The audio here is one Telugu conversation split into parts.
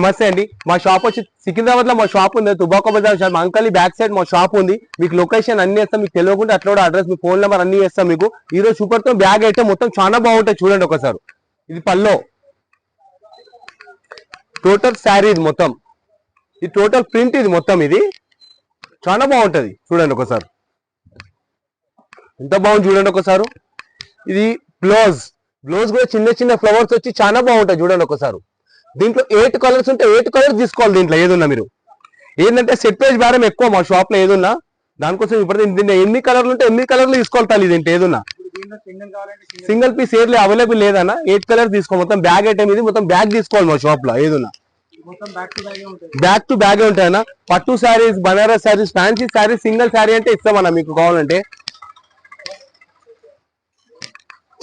నమస్తే అండి. మా షాప్ వచ్చి సికింద్రాబాద్ లో మా షాప్ ఉంది. తుబాకో బజార్ మంకలి బ్యాక్ సైడ్ మా షాప్ ఉంది. మీకు లొకేషన్ అన్ని వేస్తాం. మీకు తెలియకుండా అట్లా కూడా అడ్రస్, మీ ఫోన్ నెంబర్ అన్ని వేస్తాం మీకు. ఈ రోజు సూపర్ తో బ్యాగ్ అయితే మొత్తం చాలా బాగుంటాయి. చూడండి ఒకసారి. ఇది పల్లో టోటల్ శారీ, ఇది మొత్తం ఇది టోటల్ ప్రింట్, ఇది మొత్తం ఇది చాలా బాగుంటది. చూడండి ఒకసారి ఎంత బాగుంది. చూడండి ఒకసారి. ఇది బ్లౌజ్ కూడా చిన్న చిన్న ఫ్లవర్స్ వచ్చి చాలా బాగుంటాయి. చూడండి ఒకసారి. దీంట్లో 8 కలర్స్ ఉంటే 8 కలర్స్ తీసుకోవాలి. దీంట్లో ఏదున్నా మీరు ఏంటంటే సెట్ ప్రైస్ బేరం ఎక్కువ మా షాప్ లో ఏదున్నా. దానికోసం ఇప్పుడు దీంట్లో 8 కలర్లు ఉంటే 8 కలర్లు తీసుకోవాలి. దీంట్లో ఏదున్నా సింగిల్ పీస్ ఏర్లే అవైలబుల్ లేదన్నా. 8 కలర్స్ తీసుకోవాలి. మొత్తం బ్యాగ్ ఐటమ్ ఇది. మొత్తం బ్యాగ్ తీసుకోవాలి మా షాప్ లో ఏదున్నా. బ్యాక్ టు బ్యాగే ఉంటాయన్నా. పట్టు saris, Banaras saris, fancy saris, single sari అంటే ఇస్తామన్నా మీకు కావాలంటే.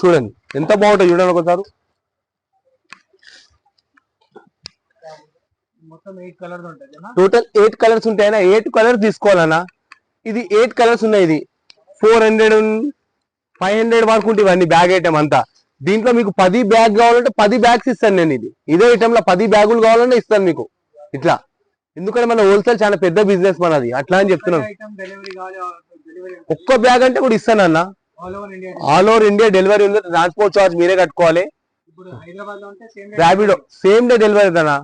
చూడండి ఎంత బాగుంటుంది. చూడండి ఒకసారి. Total 8 colours ఉంటాయన్నా. 8 కలర్స్ తీసుకోవాలన్నా. ఇది 8 కలర్స్ ఉన్నాయి. ఇది 400 500 వరకు ఉంటుంది ఇవన్నీ బ్యాగ్ ఐటమ్ అంతా. దీంట్లో మీకు 10 బ్యాగ్ కావాలంటే 10 బ్యాగ్స్ ఇస్తాను నేను. ఇదే ఐటమ్ లో 10 బ్యాగులు కావాలంటే ఇస్తాను మీకు ఇట్లా. ఎందుకంటే మన హోల్సేల్ చాలా పెద్ద బిజినెస్ మనది, అట్లా అని చెప్తున్నాను. ఒక్క బ్యాగ్ అంటే కూడా ఇస్తానన్నా. ఆల్ ఓవర్ ఇండియా డెలివరీ ఉంది. ట్రాన్స్పోర్ట్ చార్జ్ మీరే కట్టుకోవాలి. ర్యాపిడో సేమ్ డే డెలివరీ అవుతుందా.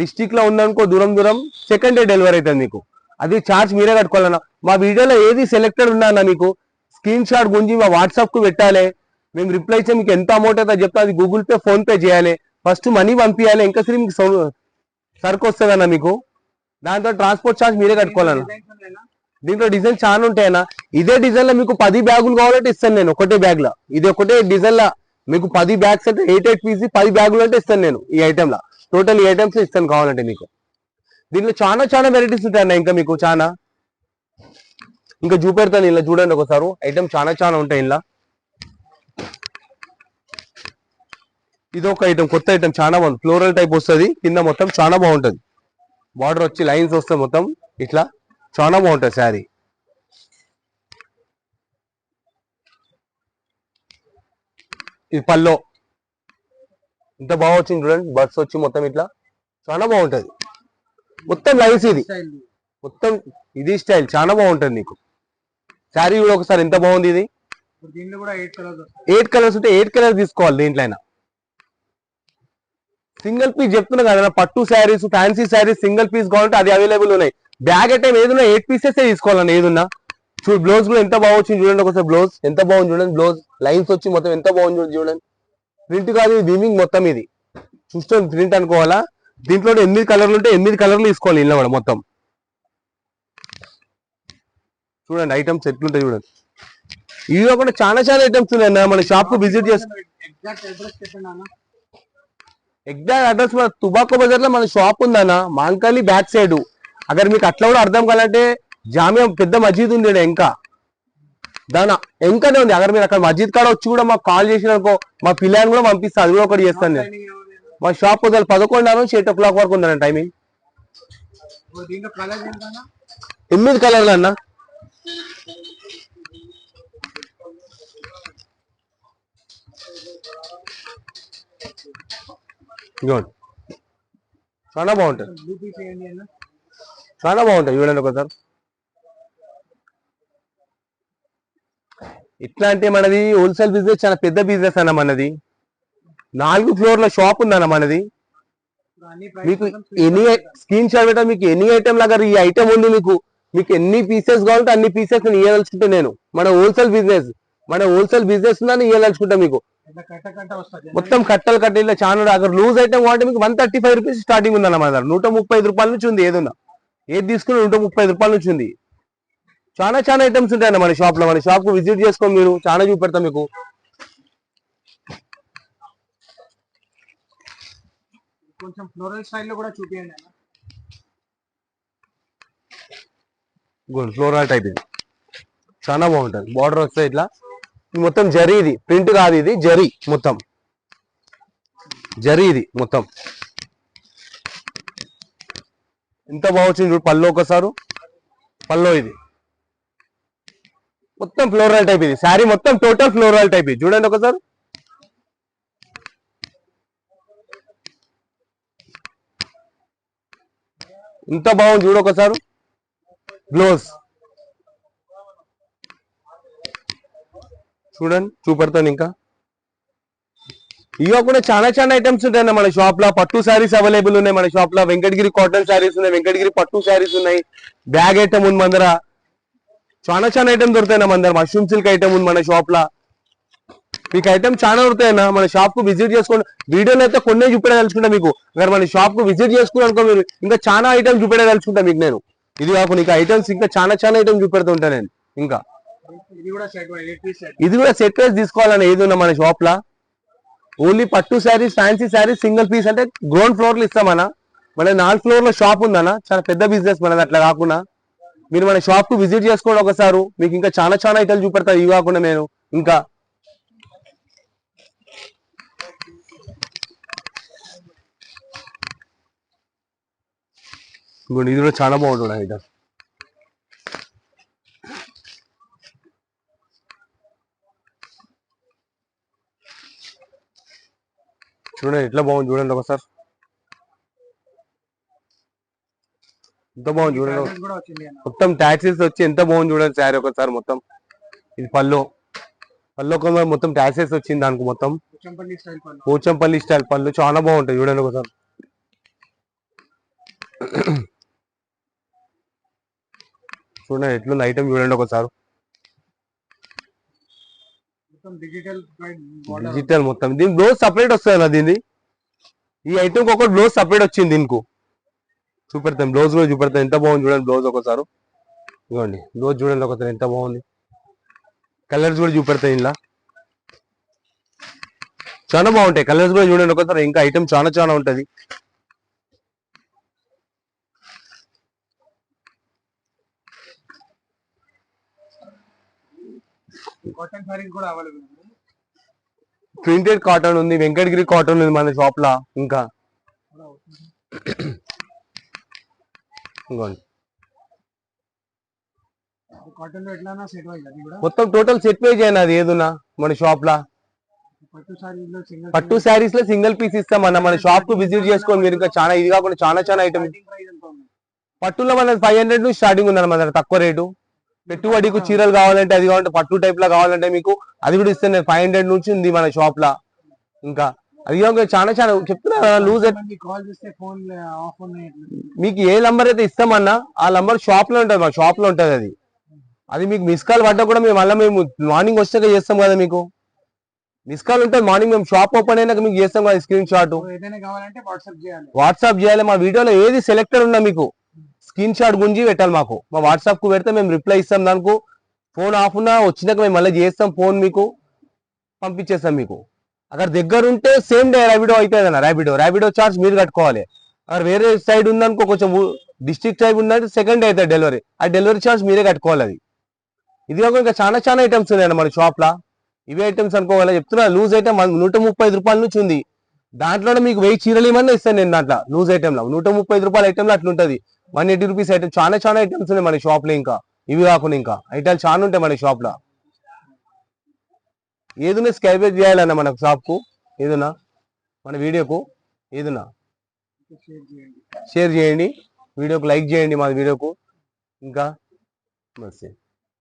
డిస్టిక్ లో ఉందనుకో దూరం సెకండ్ డే డెలివరీ అవుతుంది మీకు. అది చార్జ్ మీరే కట్టుకోవాలన్నా. మా వీడియోలో ఏది సెలెక్టెడ్ ఉన్నా మీకు స్క్రీన్ షాట్ గుంజి మా వాట్సాప్ కు పెట్టాలి. మేము రిప్లై ఇచ్చే మీకు ఎంత అమౌంట్ అయితే చెప్తా. అది గూగుల్ పే, ఫోన్ పే చేయాలి. ఫస్ట్ మనీ పంపించాలి. ఇంకా సరే మీకు సరుకు వస్తుందన్నా మీకు. దాంతో ట్రాన్స్పోర్ట్ చార్జ్ మీరే కట్టుకోవాలన్నా. దీంట్లో డిజైన్ చాలా ఉంటాయన్నా. ఇదే డిజైన్ లో మీకు 10 బ్యాగులు కావాలంటే ఇస్తాను నేను. ఒకటే బ్యాగ్ లో ఇది ఒకటే డిజైన్ లో మీకు 10 బ్యాగ్స్ అంటే 8 పీస్ 10 బ్యాగులు అంటే ఇస్తాను నేను. ఈ ఐటమ్ లో టోటల్ ఈ ఐటమ్స్ ఇస్తాను కావాలంటే మీకు. దీంట్లో చాలా వెరైటీస్ ఉంటాయన్న. ఇంకా మీకు ఇంకా చూపెడతాను. ఇలా చూడండి ఒకసారి. ఐటమ్ చాలా ఉంటాయి ఇలా. ఇది ఒక ఐటమ్, కొత్త ఐటమ్, చాలా బాగుంది. ఫ్లోరల్ టైప్ వస్తుంది. కింద మొత్తం చాలా బాగుంటది. బార్డర్ వచ్చి లైన్స్ వస్తాయి మొత్తం ఇట్లా. చాలా బాగుంటది శారీ. ఇది పల్లో ఇంత బాగా వచ్చింది చూడండి. బర్డ్స్ వచ్చి మొత్తం ఇట్లా చాలా బాగుంటది. మొత్తం లైన్స్ ఇది మొత్తం ఇది స్టైల్ చాలా బాగుంటది నీకు. శారీ కూడా ఒకసారి ఎంత బాగుంది. ఇది 8 కలర్స్ ఉంటే 8 కలర్స్ తీసుకోవాలి. దీంట్లో అయినా సింగిల్ పీస్ చెప్తున్నా కదా. పట్టు saris, fancy saris single piece కావాలంటే అది అవైలబుల్ ఉన్నాయి. బ్యాగ్ ఐటమ్ ఏదున్నా 8 పీసెస్ తీసుకోవాలన్నా ఏదున్నా. చూడు బ్లౌజ్ కూడా ఎంత బాగా వచ్చింది చూడండి ఒకసారి. బ్లౌజ్ ఎంత బాగుంది చూడండి. బ్లౌజ్ లైన్స్ వచ్చి మొత్తం ఎంత బాగుంది చూడండి. ప్రింట్ కాదు, ఇది వీవింగ్ మొత్తం. ఇది చూస్తాం ప్రింట్ అనుకోవాలా. దీంట్లో 8 కలర్లు ఉంటే 8 కలర్లు తీసుకోవాలి. ఇలా కూడా మొత్తం చూడండి ఐటమ్స్ ఎట్లుంటాయి చూడండి. ఇవి కాకుండా చాలా ఐటమ్స్ ఉన్నాయి. మన షాప్ కు విజిట్ చేస్తాం. ఎగ్జాక్ట్ అడ్రస్ మన తుబాకో బజార్ లో మన షాప్ ఉందన్న. మాంకలి బ్యాక్ సైడ్. అगर మీకు అట్లా కూడా అర్థం కావాలంటే జామియా పెద్ద మసీద్ ఉంది ఇంకా. దాని ఎంకనే ఉంది. అगर మీరు అక్కడ మస్జిద్ కాడ వచ్చి కూడా మాకు కాల్ చేసినారనుకో మా పిల్లని కూడా పంపిస్తా. అది కూడా ఒకటి చేస్తాను నేను. మా షాప్ పొద్దున 11 నుంచి 8 o'clock వరకు ఉందన్న టైమింగ్. 8 కలర్లు అన్న. చాలా బాగుంటది. చాలా బాగుంటాయి చూడండి ఒకసారి. ఇట్లా అంటే మనది హోల్సేల్ బిజినెస్ చాలా పెద్ద బిజినెస్ అన్న మనది. 4 ఫ్లోర్ల షాప్ ఉందన్న మనది. మీకు ఎనీ స్క్రీన్ షాట్ పెట్టా. మీకు ఎనీ ఐటమ్ లాగా ఈ ఐటమ్ ఉంది. మీకు ఎన్ని పీసెస్ కావాలంటే అన్ని పీసెస్ నేను ఇవ్వదలుచుకుంటే నేను. మన హోల్సేల్ బిజినెస్ ఉందని ఇవ్వదలుచుకుంటా మీకు. మొత్తం కట్టలు కట్టలు చాలా. అక్కడ లూజ్ ఐటమ్ కావాలంటే మీకు 135 రూపీస్ స్టార్టింగ్ ఉందన్న మన దగ్గర. 135 రూపాయల నుంచి ఉంది. ఏదన్నా ఏది తీసుకుని 135 రూపాయల నుంచి ఉంది. చాలా ఐటమ్స్ ఉంటాయన్న మన షాప్ లో. మన షాప్ కు విజిట్ చేసుకోండి మీరు. చాలా చూపెడతాం మీకు. కొంచెం ఫ్లోరల్ స్టైల్ లో కూడా చూపియండి అన్న. గుడ్ ఫ్లోరల్ టైప్ ఇది చాలా బాగుంటది. బార్డర్ వస్తాయి ఇట్లా. మొత్తం జరీ, ఇది ప్రింట్ కాదు, ఇది జరీ మొత్తం. జరీ ఇది మొత్తం ఎంత బాగుంది చూడు. పల్లో ఒకసారి. పల్లో ఇది మొత్తం ఫ్లోరల్ టైప్. ఇది శారీ మొత్తం టోటల్ ఫ్లోరల్ టైప్. ఇది చూడండి ఒకసారి. ఇంత బాగుంది చూడు ఒకసారి గ్లోవ్స్ చూడండి చూపెడతాను ఇంకా ఇక కూడా చాలా చాలా ఐటమ్స్ ఉంటాయి మన షాప్ లో. పట్టు శారీస్ అవైలబుల్ ఉన్నాయి మన షాప్ లో. వెంకటగిరి కాటన్ శారీస్ ఉన్నాయి, వెంకటగిరి పట్టు శారీస్ ఉన్నాయి, బ్యాగ్ ఐటమ్ ఉంది మన దగ్గర. చాలా చాలా ఐటమ్ దొరుకుతాయి మన దగ్గర. మష్రూమ్ సిల్క్ ఐటమ్ ఉంది మన షాప్ లో. మీకు ఐటమ్ చాలా దొరుకుతాయన్నా. మన షాప్ కు విజిట్ చేసుకోండి. వీడియోలో అయితే కొన్ని చూపెట్టదలుచుకుంటా మీకు. అక్కడ మన షాప్ కు విజిట్ చేసుకుని అనుకో మీరు ఇంకా చాలా ఐటమ్ చూపెట్టదలుచుకుంటా మీకు నేను. ఇది కాకుండా ఇంకా ఐటమ్స్ ఇంకా చాలా చాలా ఐటమ్ చూపెడుతూ ఉంటాను నేను. ఇంకా ఇది కూడా సెట్ వైజ్ తీసుకోవాలని ఏది ఉన్నా మన షాప్ లా. ఓన్లీ పట్టు saris, fancy saris single piece అంటే గ్రౌండ్ ఫ్లోర్ లో ఇస్తామన్నా. మన 4th ఫ్లోర్ లో షాప్ ఉందన్నా. చాలా పెద్ద బిజినెస్ మనది. అట్లా కాకుండా మీరు మన షాప్ కు విజిట్ చేసుకోండి ఒకసారి. మీకు ఇంకా చాలా చాలా ఐటమ్స్ చూపెడతారు ఇవి కాకుండా నేను. ఇంకా ఇది కూడా చాలా బాగుంటుంది ఐటమ్. చూడండి ఎట్లా బాగుంది చూడండి ఒకసారి. ఎంత బాగుంది చూడండి. మొత్తం ట్యాక్సీస్ వచ్చి ఎంత బాగుంది చూడండి శారీ ఒకసారి మొత్తం. ఇది పల్లో మొత్తం ట్యాక్సీస్ వచ్చింది దానికి మొత్తం. పోచంపల్లి స్టైల్ పళ్ళు చాలా బాగుంటాయి చూడండి ఒకసారి. చూడండి ఎట్లుంది ఐటమ్ చూడండి ఒకసారి. డిజిటల్ మొత్తం. దీని బ్లౌజ్ సపరేట్ వస్తుంది అన్న. దీన్ని ఈ ఐటమ్ ఒక బ్లౌజ్ సపరేట్ వచ్చింది దీనికి. చూపెడతాం బ్లౌజ్ కూడా చూపెడతాం. ఎంత బాగుంది చూడండి బ్లౌజ్ ఒకసారి. ఇదిగోండి బ్లౌజ్ చూడండి ఒకసారి ఎంత బాగుంది. కలర్స్ కూడా చూపెడతాయి ఇలా. చాలా బాగుంటాయి కలర్స్ కూడా చూడండి ఒకసారి. ఇంకా ఐటమ్ చాలా చాలా ఉంటది. ప్రింటెడ్ కాటన్ ఉంది, వెంకటగిరి కాటన్ ఉంది మన షాప్ లా. ఇంకా మొత్తం టోటల్ సెట్ వైజ్ అయినా అది ఏదున్నా మన షాప్ లా. పట్టు శారీస్ లో సింగిల్ పీస్ ఇస్తాం అన్న. మన షాప్ కు విజిట్ చేసుకోండి మీరు. ఇంకా చాలా ఇది కాకుండా చాలా చాలా ఐటమ్. పట్టులో మన 500 నుంచి స్టార్టింగ్ ఉందన్న మన దగ్గర తక్కువ రేటు. పెట్టుబడికి చీరలు కావాలంటే అది కావాలంటే పట్టు టైప్ లా కావాలంటే మీకు అది కూడా ఇస్తాను. 500 నుంచి ఉంది మన షాప్ లా. ఇంకా అది చాలా చాలా చెప్తున్నా లూజ్. మీకు ఏ నంబర్ అయితే ఇస్తామన్నా ఆ నంబర్ షాప్ లో ఉంటుంది. మా షాప్ లో ఉంటుంది అది. అది మీకు మిస్ కాల్ పడ్డా కూడా మేము మళ్ళీ మేము మార్నింగ్ వచ్చాక చేస్తాం కదా. మీకు మిస్ కాల్ ఉంటుంది మార్నింగ్. మేము షాప్ ఓపెన్ అయినాక మీకు చేస్తాం కదా స్క్రీన్ షాట్. వాట్సాప్ చేయాలి. మా వీడియోలో ఏది సెలెక్టెడ్ ఉన్నా మీకు స్క్రీన్ షాట్ గుంజి పెట్టాలి మాకు. మా వాట్సాప్ కు పెడితే మేము రిప్లై ఇస్తాం. దానికి ఫోన్ ఆఫ్ ఉన్నా వచ్చినాక మేము మళ్ళీ చేస్తాం. ఫోన్ మీకు పంపించేస్తాం. మీకు అక్కడ దగ్గర ఉంటే సేమ్ డే ర్యాపిడో అవుతుంది అన్న. ర్యాపిడో చార్జ్ మీరు కట్టుకోవాలి. అక్కడ వేరే సైడ్ ఉందనుకో కొంచెం డిస్ట్రిక్ట్ సైడ్ ఉందంటే సెకండ్ డే అవుతుంది డెలివరీ. ఆ డెలివరీ చార్జ్ మీరే కట్టుకోవాలి. అది ఇది కాకుండా ఇంకా చాలా చాలా ఐటమ్స్ ఉన్నాయండి మన షాప్ లా. ఇవే ఐటమ్స్ అనుకోవాలి చెప్తున్నా. లూజ్ ఐటమ్ 135 రూపాయల నుంచి ఉంది. దాంట్లో మీకు 1000 చీరలు ఏమన్నా ఇస్తాను నేను. దాంట్లో లూజ్ ఐటమ్ లో 135 రూపాయల ఐటమ్ లో అట్లుంటది. 180 రూపీస్ ఐటమ్. చాలా చాలా ఐటమ్స్ ఉన్నాయి మన షాప్ లో. ఇంకా ఇవి కాకుండా ఇంకా ఐటమ్స్ చాలా ఉంటాయి మన షాప్ లో. ఏదైనా స్కైబేజ్ చేయాలన్న మన షాప్ కు. ఏదైనా మన వీడియోకు ఏదైనా షేర్ చేయండి. వీడియోకు లైక్ చేయండి మా వీడియోకు. ఇంకా